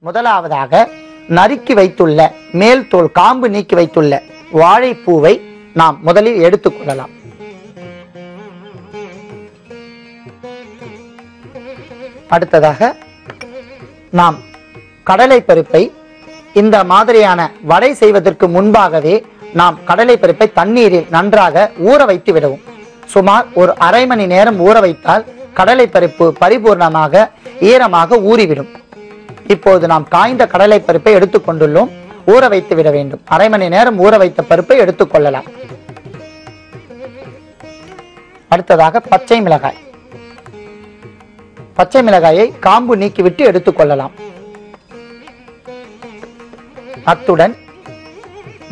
முதலாவதாக நறுக்கி வைத்துள்ள மேல் தோல் காம்பு நீக்கி வைத்துள்ள வாழைப்பூவை நாம் முதலில் எடுத்துக்கொள்ளலாம். அடுத்ததாக நாம் கடலை பருப்பை இந்த மாதிரியான வடை செய்வதற்கு முன்பாகவே நாம் கடலை பருப்பை தண்ணீரில் நன்றாக ஊற வைத்து விடவும். சுமார் ஒரு அரை மணி நேரம் ஊற வைத்தால் கடலை பருப்பு பரிபூர்ணமாக ஈரமாக ஊறிவிடும். இப்போது நாம் காய்ந்த கடலை பருப்பை எடுத்துக்கொண்டுள்ளோம். ஊற வைத்து விட வேண்டும். அரை மணி நேரம் ஊற வைத்த பருப்பை எடுத்துக்கொள்ளலாம். அடுத்ததாக பச்சை மிளகாய். பச்சை மிளகாயை காம்பு நீக்கிவிட்டு எடுத்துக்கொள்ளலாம். அத்துடன்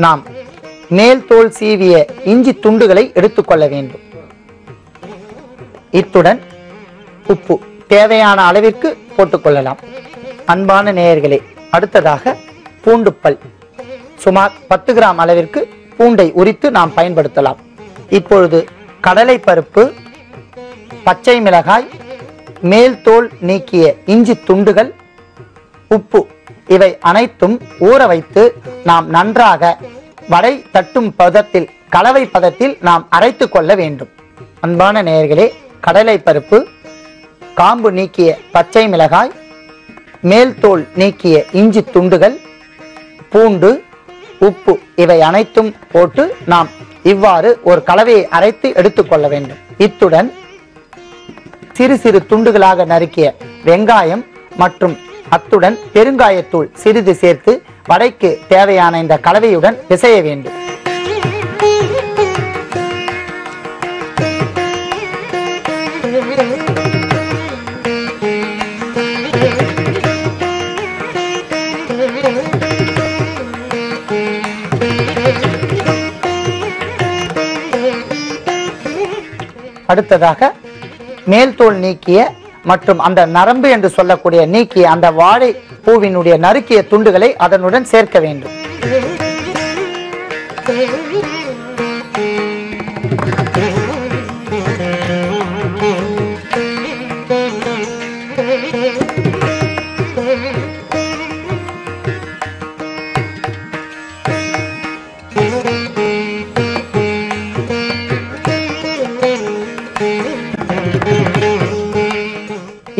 நாம் மேல் தோல் சீவிய இஞ்சி துண்டுகளை எடுத்துக்கொள்ள வேண்டும். இத்துடன் உப்பு தேவையான அளவிற்கு போட்டுக்கொள்ளலாம். அன்பான நேயர்களே, அடுத்ததாக பூண்டு பல் சுமார் 10 கிராம் அளவிற்கு பூண்டை உரித்து நாம் பயன்படுத்தலாம். இப்பொழுது கடலை பருப்பு, பச்சை மிளகாய், மேல் தோல் நீக்கிய இஞ்சி துண்டுகள், உப்பு இவை அனைத்தும் ஊற வைத்து நாம் நன்றாக வடை தட்டும் பதத்தில் கலவை பதத்தில் நாம் அரைத்து கொள்ள வேண்டும். அன்பான நேயர்களே, கடலை பருப்பு, காம்பு நீக்கிய பச்சை மிளகாய், மேல் தோல் நீக்கிய இஞ்சி துண்டுகள், பூண்டு, உப்பு இவை அனைத்தும் போட்டு நாம் இவ்வாறு ஒரு கலவையை அரைத்து எடுத்துக்கொள்ள வேண்டும். இத்துடன் சிறு சிறு துண்டுகளாக நறுக்கிய வெங்காயம் மற்றும் அத்துடன் பெருங்காயத்தூள் சிறிது சேர்த்து வடைக்கு தேவையான இந்த கலவையுடன் பிசைய வேண்டும். அடுத்ததாக மேல் தோல் நீக்கிய மற்றும் அந்த நரம்பு என்று சொல்லக்கூடிய நீக்கிய அந்த வாழை பூவினுடைய நறுக்கிய துண்டுகளை அதனுடன் சேர்க்க வேண்டும்.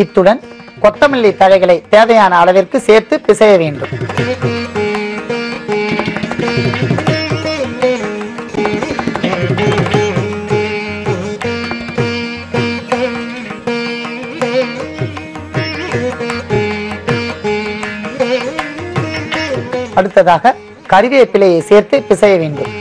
இத்துடன் கொத்தமல்லி தழைகளை தேவையான அளவிற்கு சேர்த்து பிசைய வேண்டும். அடுத்ததாக கறிவேப்பிலையை சேர்த்து பிசைய வேண்டும்.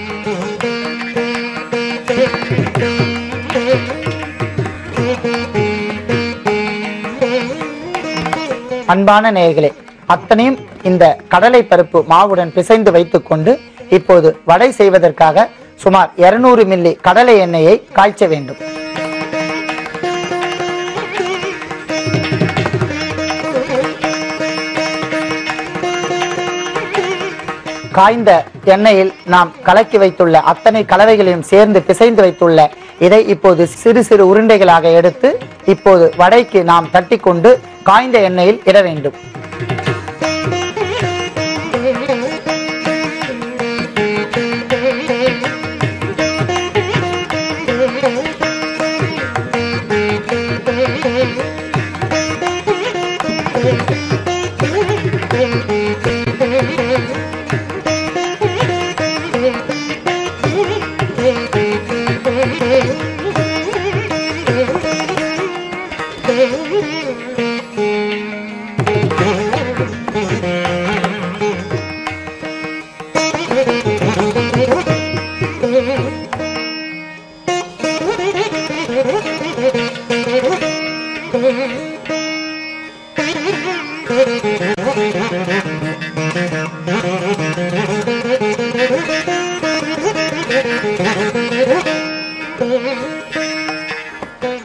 அன்பான நேயர்களே, அத்தனையும் இந்த கடலை பருப்பு மாவுடன் பிசைந்து வைத்துக் கொண்டு இப்போது வடை செய்வதற்காக சுமார் 200 மில்லி கடலை எண்ணெயை காய்ச்ச வேண்டும். காய்ந்த எண்ணெயில் நாம் கலக்கி வைத்துள்ள அத்தனை கலவைகளையும் சேர்ந்து பிசைந்து வைத்துள்ள இதை இப்போது சிறு சிறு உருண்டைகளாக எடுத்து இப்போது வடைக்கு நாம் தட்டி கொண்டு காய்ந்த எண்ணெயில் இட வேண்டும்.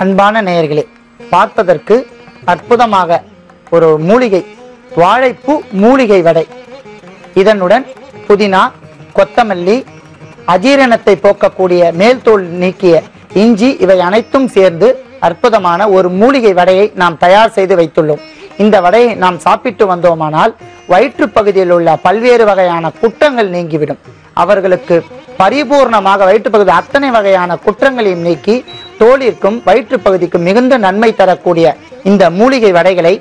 அன்பான நேயர்களே, பார்ப்பதற்கு அற்புதமாக ஒரு மூலிகை வாழைப்பூ மூலிகை வடை. இதனுடன் புதினா, கொத்தமல்லி, அஜீரணத்தை போக்கக்கூடிய மேல் தோல் நீக்கிய இஞ்சி இவை அனைத்தும் சேர்ந்து அற்புதமான ஒரு மூலிகை வடையை நாம் தயார் செய்து வைத்துள்ளோம். இந்த வடையை நாம் சாப்பிட்டு வந்தோமானால் வயிற்று பகுதியில் உள்ள பல்வேறு வகையான குற்றங்கள் நீங்கிவிடும். அவர்களுக்கு பரிபூர்ணமாக வயிற்றுப்பகுதி அத்தனை வகையான குற்றங்களையும் நீக்கி தோலிற்கும் வயிற்று பகுதிக்கு மிகுந்த நன்மை தரக்கூடிய இந்த மூலிகை வடைகளை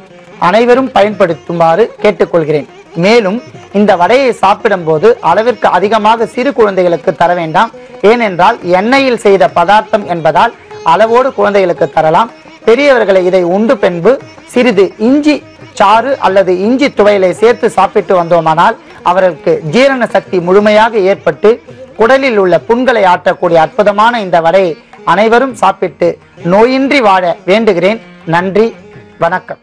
அனைவரும் பயன்படுத்துமாறு கேட்டுக்கொள்கிறேன். மேலும் இந்த வடையை சாப்பிடும் போது அளவிற்கு அதிகமாக சிறு குழந்தைகளுக்கு தர வேண்டாம். ஏனென்றால் எண்ணெயில் செய்த பதார்த்தம் என்பதால் அளவோடு குழந்தைகளுக்கு தரலாம். பெரியவர்களை இதை உண்டு பின்பு சிறிது இஞ்சி சாறு அல்லது இஞ்சி துவையலை சேர்த்து சாப்பிட்டு வந்தோமானால் அவர்களுக்கு ஜீரண சக்தி முழுமையாக ஏற்பட்டு குடலில் உள்ள புண்களை ஆற்றக்கூடிய அற்புதமான இந்த வடையை அனைவரும் சாப்பிட்டு நோயின்றி வாழ வேண்டுகிறேன். நன்றி, வணக்கம்.